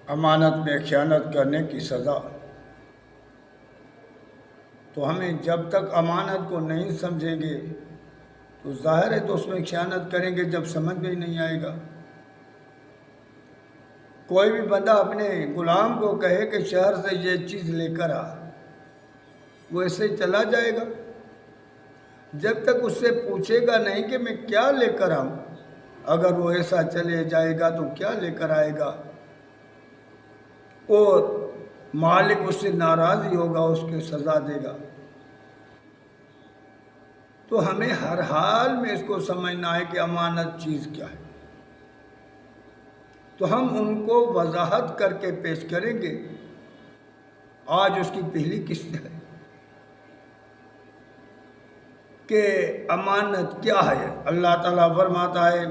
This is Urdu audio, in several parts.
امانت میں خیانت کرنے کی سزا۔ تو ہمیں جب تک امانت کو نہیں سمجھیں گے تو ظاہر ہے تو اس میں خیانت کریں گے جب سمجھ میں ہی نہیں آئے گا۔ کوئی بھی بندہ اپنے غلام کو کہے کہ شہر سے یہ چیز لے کر آ، وہ ایسے ہی چلا جائے گا جب تک اس سے پوچھے گا نہیں کہ میں کیا لے کر آؤں۔ اگر وہ ایسا چلے جائے گا تو کیا لے کر آئے گا، اور مالک اس سے ناراض ہی ہوگا، اس کو سزا دے گا۔ تو ہمیں ہر حال میں اس کو سمجھنا ہے کہ امانت چیز کیا ہے۔ تو ہم ان کو وضاحت کر کے پیش کریں گے۔ آج اس کی پہلی قسط ہے کہ امانت کیا ہے۔ اللہ تعالیٰ فرماتا ہے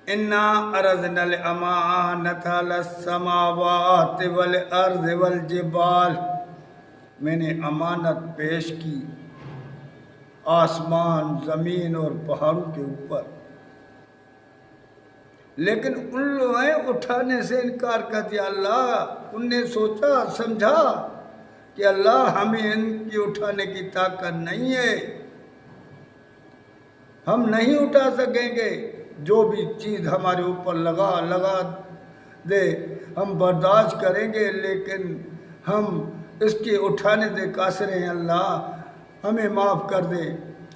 اِنَّا عَرَضْنَا الْأَمَانَةَ عَلَى السَّمَاوَاتِ وَالْأَرْضِ وَالْجِبَالِ، میں نے امانت پیش کی آسمان، زمین اور پہاڑوں کے اوپر، لیکن ان لوگوں نے اٹھانے سے انکار کر دیا۔ اللہ ان نے سوچا سمجھا کہ اللہ ہمیں ان کی اٹھانے کی طاقت نہیں ہے، ہم نہیں اٹھا سکیں گے، جو بھی چیز ہمارے اوپر لگا دے ہم برداشت کریں گے، لیکن ہم اس کے اٹھانے سے قاصر ہیں، اللہ ہمیں معاف کر دے،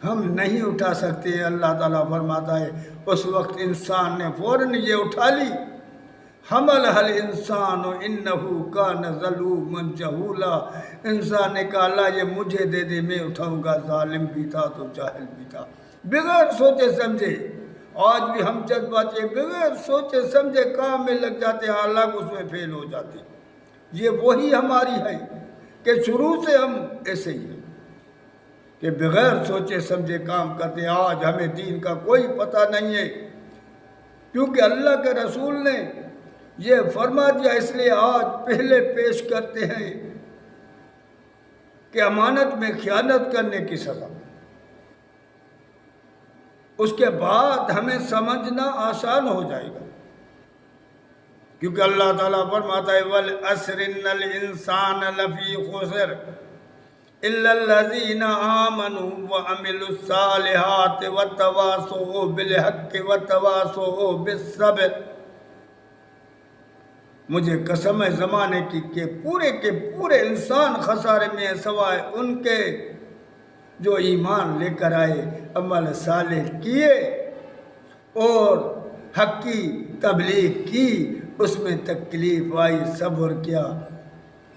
ہم نہیں اٹھا سکتے۔ اللہ تعالیٰ فرماتا ہے اس وقت انسان نے فوراً یہ اٹھا لی۔ حملها الانسان انه كان ظلوما جهولا، انسان نے کہا اللہ یہ مجھے دے دے، میں اٹھاؤں گا، ظالم بھی تھا تو جاہل بھی تھا، بغیر سوچے سمجھے۔ آج بھی ہم جذباتی بغیر سوچے سمجھے کام میں لگ جاتے ہیں، حالانکہ اس میں فیل ہو جاتے ہیں۔ یہ وہی ہماری ہے کہ شروع سے ہم ایسے ہی ہیں کہ بغیر سوچے سمجھے کام کرتے ہیں۔ آج ہمیں دین کا کوئی پتہ نہیں ہے، کیونکہ اللہ کے رسول نے یہ فرما دیا، اس لیے آج پہلے پیش کرتے ہیں کہ امانت میں خیانت کرنے کی سزا۔ اس کے بعد ہمیں سمجھنا آسان ہو جائے گا، کیونکہ اللہ تعالیٰ فرماتا ہے وَالْعَصْرِ إِنَّ الْإِنسَانَ لَفِي خُسْرٍ إِلَّا الَّذِينَ آمَنُوا وَعَمِلُوا الصَّالِحَاتِ وَتَوَاصَوْا بِالْحَقِّ وَتَوَاصَوْا بِالصَّبْرِ۔ مجھے قسم ہے زمانے کی کہ پورے کے پورے انسان خسارے میں ہیں، سوائے ان کے جو ایمان لے کر آئے، عمل صالح کیے اور حق کی تبلیغ کی، اس میں تکلیف آئی، صبر کیا،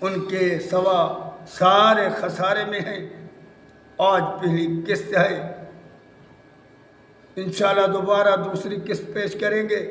ان کے سوا سارے خسارے میں ہیں۔ آج پہلی قسط ہے، انشاءاللہ دوبارہ دوسری قسط پیش کریں گے۔